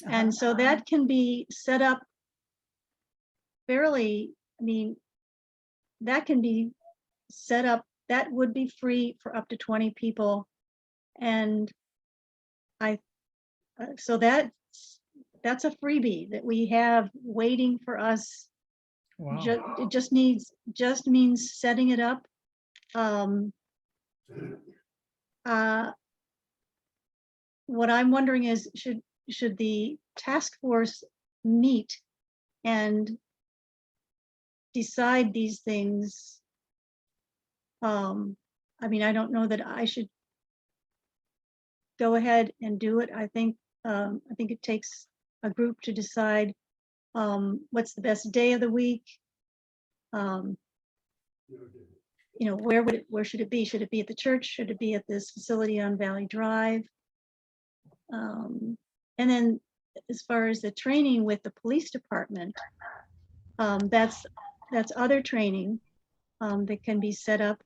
And so that can be set up fairly, I mean, that can be set up, that would be free for up to 20 people. And so that's a freebie that we have waiting for us. Wow. It just means setting it up. What I'm wondering is, should the task force meet and decide these things? I mean, I don't know that I should go ahead and do it. I think it takes a group to decide what's the best day of the week. You know, where should it be? Should it be at the church? Should it be at this facility on Valley Drive? And then as far as the training with the police department, that's other training that can be set up.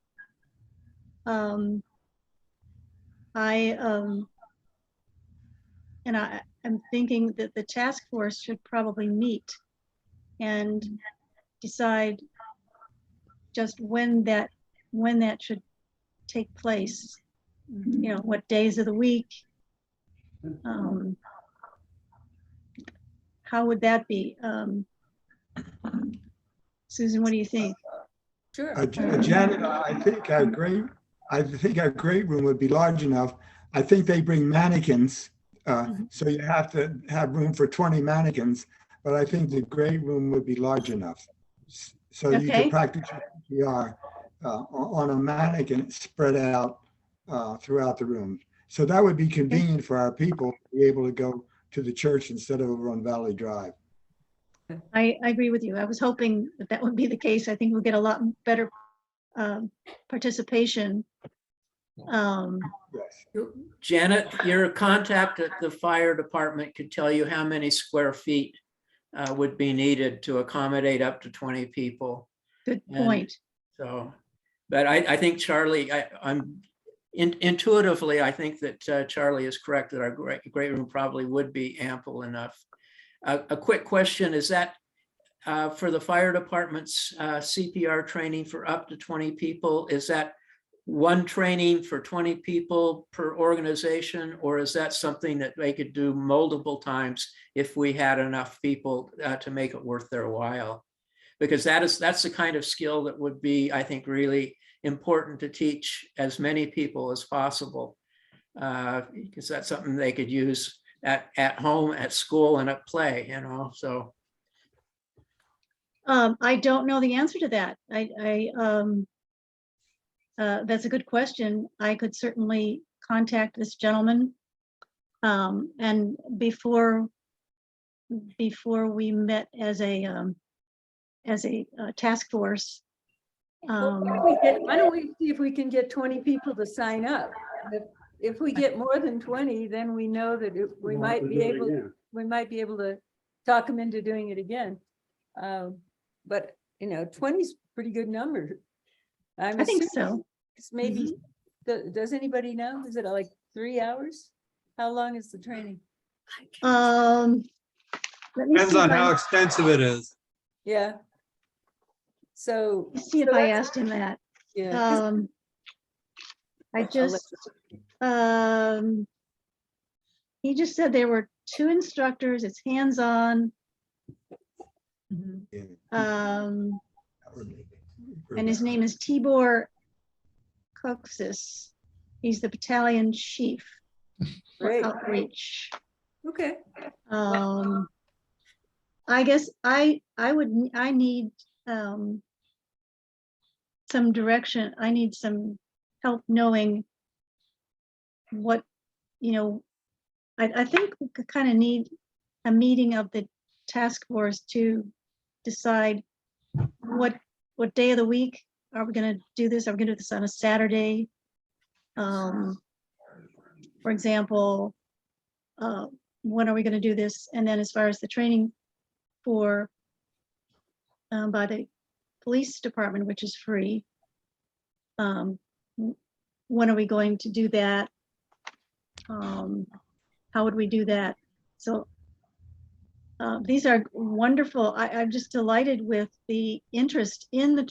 I'm thinking that the task force should probably meet and decide just when that should take place. You know, what days of the week. How would that be? Susan, what do you think? sure. Janet, I think our great room would be large enough. I think they bring mannequins, so you have to have room for 20 mannequins. But I think the great room would be large enough, so you Okay. could practice your CPR on a mannequin spread out throughout the room. So that would be convenient for our people to be able to go to the church instead of over on Valley Drive. I agree with you. I was hoping that would be the case. I think we'll get a lot better participation. Yes. Janet, your contact at the fire department could tell you how many square feet would be needed to accommodate up to 20 people. Good point. So, but I think Charlie, intuitively, I think that Charlie is correct that our great room probably would be ample enough. A quick question, is that for the fire department's CPR training for up to 20 people, is that one training for 20 people per organization, or is that something that they could do multiple times if we had enough people to make it worth their while? Because that's the kind of skill that would be, I think, really important to teach as many people as possible. Because that's something they could use at home, at school, and at play, you know, so. I don't know the answer to that. That's a good question. I could certainly contact this gentleman. And before we met as a task force. Why don't we see if we can get 20 people to sign up? If we get more than 20, then we know that we might be able to talk them into doing it again. But 20 is a pretty good number. I think so. It's maybe, does anybody know? Is it like 3 hours? How long is the training? Let me Depends see on if how I, extensive it is. Yeah. So. see if I asked him that. Yeah. He just said there were 2 instructors. It's hands-on. And his name is Tibor Koksis. He's the battalion chief for Great. outreach. Okay. I guess I need some direction. I need some help knowing what, I think we could kind of need a meeting of the task force to decide what day of the week are we going to do this? Are we going to do this on a Saturday? For example, when are we going to do this? And then as far as the training for by the police department, which is free, when are we going to do that? How would we do that? So these are wonderful. I'm just delighted with the interest in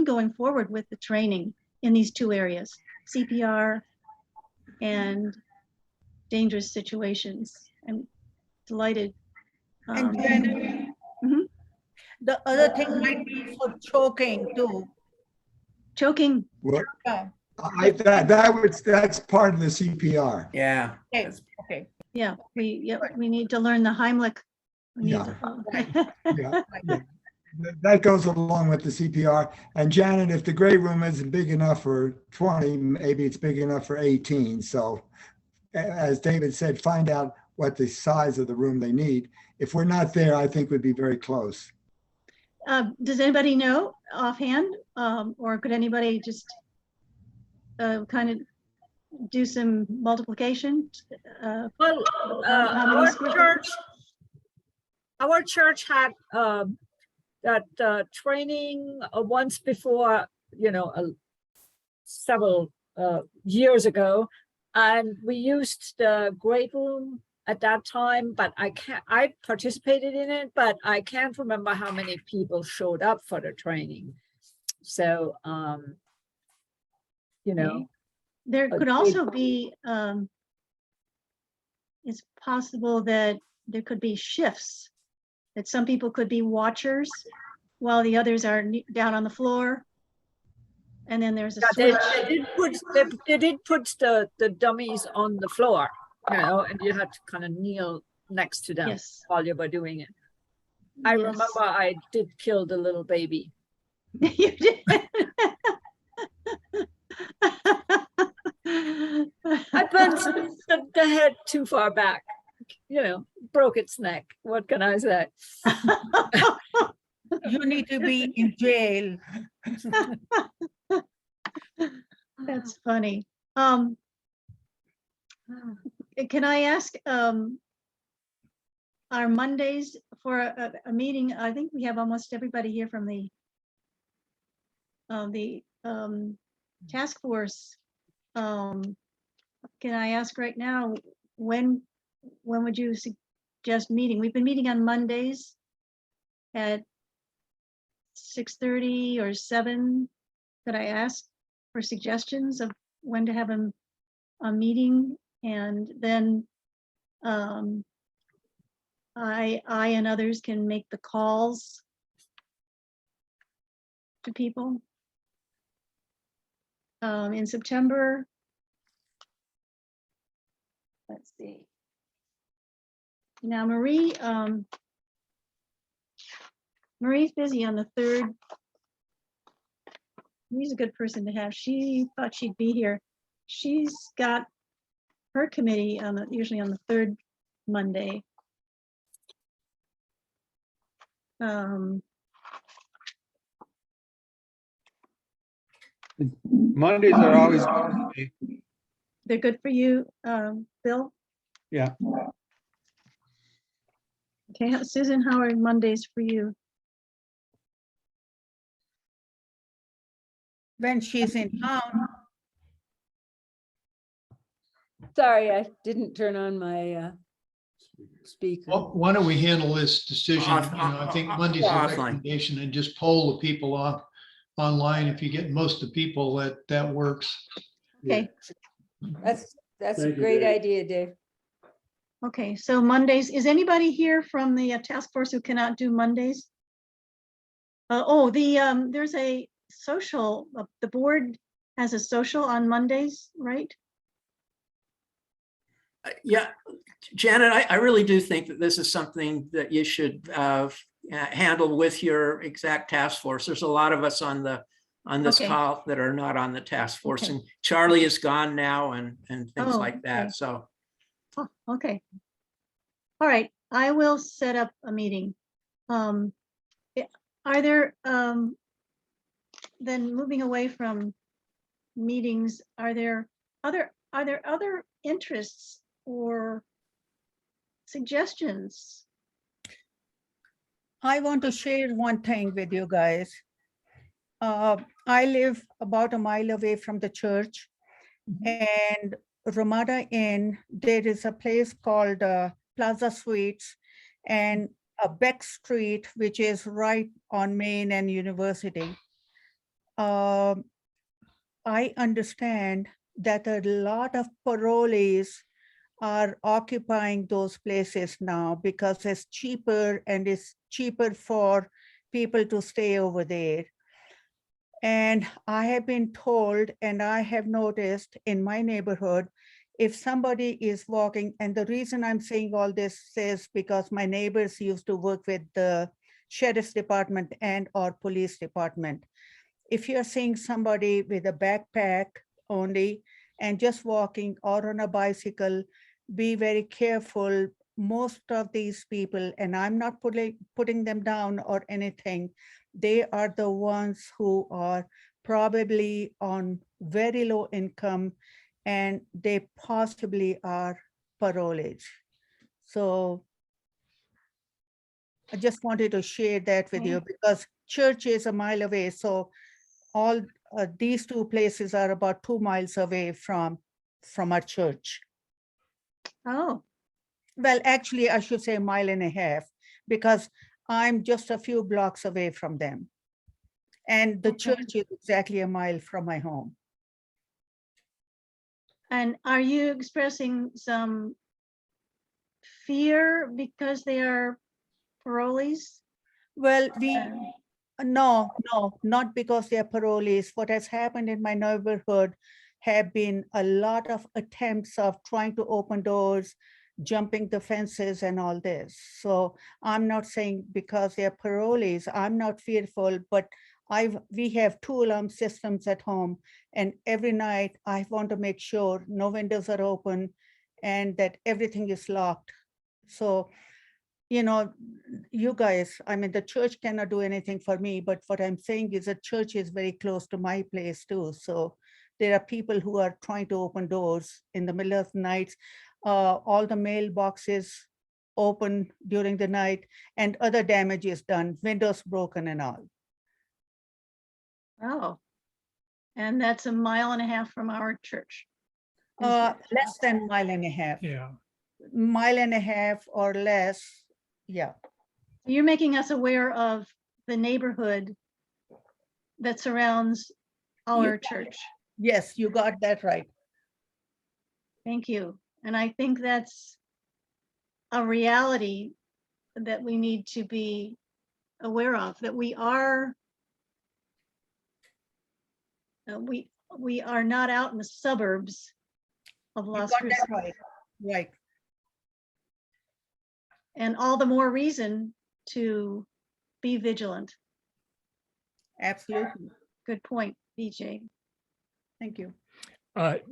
going forward with the training in these 2 areas, CPR and dangerous situations. I'm delighted. And Janet, the other thing might be for choking too. Choking. Well, Yeah. that's part of the CPR. Yeah. Okay. Yeah, we need to learn the Heimlich. We need Yeah. to- Yeah. That goes along with the CPR. And Janet, if the gray room isn't big enough for 20, maybe it's big enough for 18. So as David said, find out what the size of the room they need. If we're not there, I think we'd be very close. Does anybody know offhand, or could anybody just kind of do some multiplication? Well, how many square feet? our church had that training once before, several years ago, and we used the great room at that time, but I participated in it, but I can't remember how many people showed up for the training. So, Okay. There could also be, it's possible that there could be shifts, that some people could be watchers while the others are down on the floor. And then there's a switch. they did put the dummies on the floor, and you had to kind of kneel next to them Yes. while you were doing it. I Yes. remember I did kill the little baby. You did. I bent the head too far back, broke its neck. What can I say? You need to be in jail. That's funny. Can I ask, our Mondays for a meeting? I think we have almost everybody here from the task force. Can I ask right now, when would you suggest meeting? We've been meeting on Mondays at 6:30 or 7. Could I ask for suggestions of when to have a meeting, and then I and others can make the calls to people. In September, let's see. Now Marie's busy on the 3rd. Marie's a good person to have. She thought she'd be here. She's got her committee on usually on the 3rd Monday. Mondays are always good for me. They're good for you, Bill? Yeah. Okay, Susan, how are Mondays for you? When she's in town. Sorry, I didn't turn on my speaker. Well, why don't we handle this decision? I think Monday's a Offline. recommendation, and just poll the people off online. If you get most of the people, that works. Okay, That's a Thank you, great Dave. idea, Dave. okay, so Mondays, is anybody here from the task force who cannot do Mondays? There's a social, the board has a social on Mondays, right? Yeah, Janet, I really do think that this is something that you should handle with your exact task force. There's a lot of us on this Okay. call that are not on the task force, Okay. and Charlie is gone now and things Oh, like okay. that. So Oh, okay. All right, I will set up a meeting. Are there, then moving away from meetings, are there other interests or suggestions? I want to share one thing with you guys. I live about a mile away from the church, and Ramada Inn, there is a place called Plaza Suites and a Beck Street, which is right on Main and University. I understand that a lot of parolees are occupying those places now because it's cheaper, and it's cheaper for people to stay over there. And I have been told, and I have noticed in my neighborhood, if somebody is walking, and the reason I'm saying all this is because my neighbors used to work with the sheriff's department and or police department. If you're seeing somebody with a backpack only and just walking or on a bicycle, be very careful. Most of these people, and I'm not putting them down or anything, they are the ones who are probably on very low income, and they possibly are parolees. So I just wanted to share that with you because church is a mile away. So all these two places are about 2 miles away from our church. Oh, Well, actually, I should say 1.5 miles because I'm just a few blocks away from them. And the Okay. church is exactly a mile from my home. and are you expressing some fear because they are parolees? Well, Um, no, not because they're parolees. What has happened in my neighborhood have been a lot of attempts of trying to open doors, jumping the fences and all this. So I'm not saying because they're parolees, I'm not fearful, but we have 2 alarm systems at home, and every night I want to make sure no windows are open and that everything is locked. So, you guys, I mean, the church cannot do anything for me, but what I'm saying is the church is very close to my place too. So there are people who are trying to open doors in the middle of the night. All the mailboxes open during the night, and other damage is done, windows broken and all. Oh, and that's 1.5 miles from our church. Is Less than 1.5 miles. Yeah. 1.5 miles or less. Yeah. You're making us aware of the neighborhood that surrounds our church. Yes, you got that right. Thank you. And I think that's a reality that we need to be aware of, that we are we are not out in the suburbs of You Las got Cruces. that right. Right. And all the more reason to be vigilant. Absolutely. Good point, BJ. Thank you.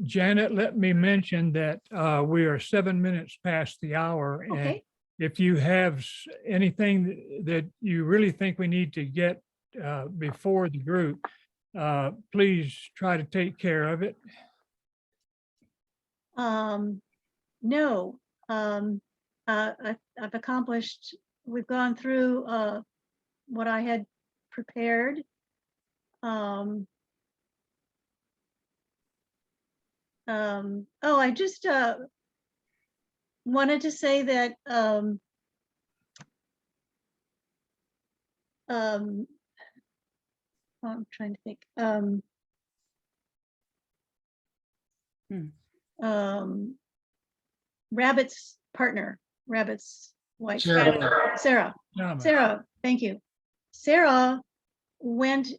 Janet, let me mention that we are 7 minutes past the hour. And Okay. if you have anything that you really think we need to get before the group, please try to take care of it. No, I've accomplished, we've gone through what I had prepared. Oh, I just wanted to say that I'm trying to think. Rabbit's partner, Rabbit's wife, Sarah. Sarah, thank you. Sarah went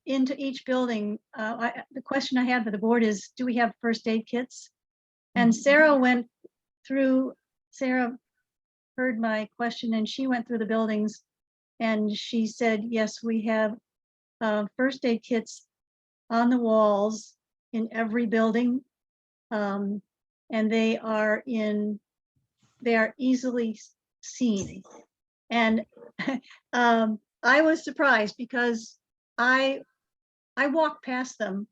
into each building. The question I had for the board is, do we have first aid kits? And Sarah went through, Sarah heard my question and she went through the buildings and she said, yes, we have first aid kits on the walls in every building. And they are easily seen. And I was surprised because I walk past them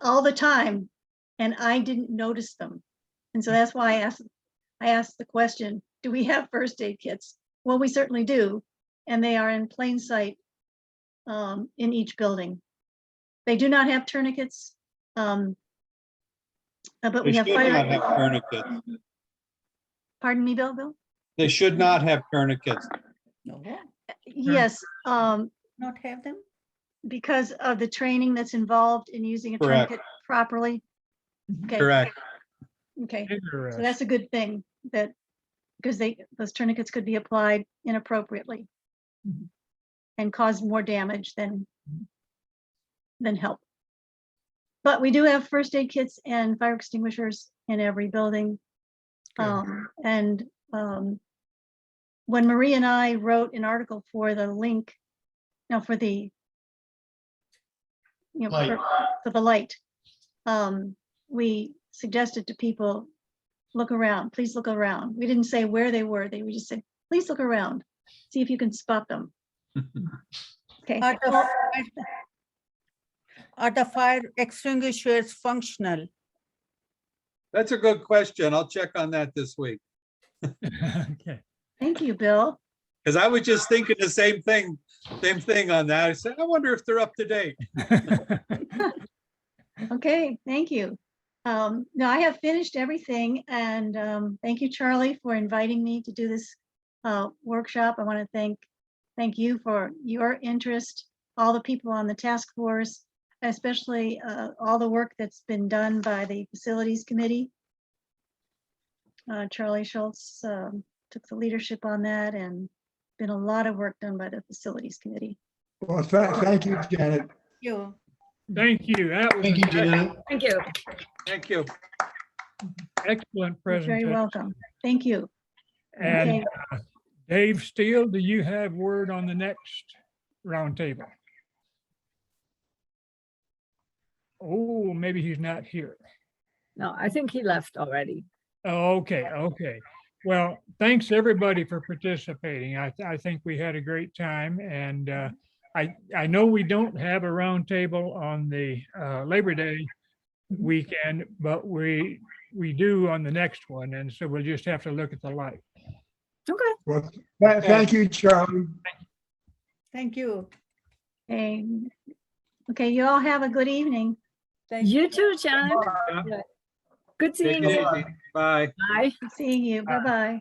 all the time and I didn't notice them. And so that's why I asked the question, do we have first aid kits? Well, we certainly do. And they are in plain sight in each building. They do not have tourniquets. But They we have should not have tourniquets. Pardon me, Bill? They should not have tourniquets. No, Yes, not have them. because of the training that's involved in using a Correct. tourniquet properly. Okay. Correct. Okay, so that's a good thing, that because those tourniquets could be applied inappropriately and cause more damage than help. But we do have first aid kits and fire extinguishers in every building. When Marie and I wrote an article for the link, for the, Light. for the light, we suggested to people, look around, please look around. We didn't say where they were. We just said, please look around, see if you can spot them. Okay. Are the fire extinguishers functional? That's a good question. I'll check on that this week. Okay. Thank you, Bill. Because I was just thinking the same thing on that. I said, I wonder if they're up to date. Okay, thank you. No, I have finished everything, and thank you, Charlie, for inviting me to do this workshop. I want to thank you for your interest, all the people on the task force, especially all the work that's been done by the facilities committee. Charlie Schultz took the leadership on that, and been a lot of work done by the facilities committee. Well, thank you, Janet. You. Thank you. That was Thank you, Janet. Thank you. Thank you. excellent You're presentation. very welcome. Thank you. And Okay. Dave Steele, do you have word on the next roundtable? Oh, maybe he's not here. No, I think he left already. Oh, okay, okay. Well, thanks everybody for participating. I think we had a great time, and I know we don't have a roundtable on the Labor Day weekend, but we do on the next one, and so we'll just have to look at the light. Okay. Well, thank you, Charlie. Thank you. Okay, you all have a good evening. Thank You too, Janet. Yeah. Good Take seeing it you. easy. Bye. Bye. Seeing you. Bye-bye.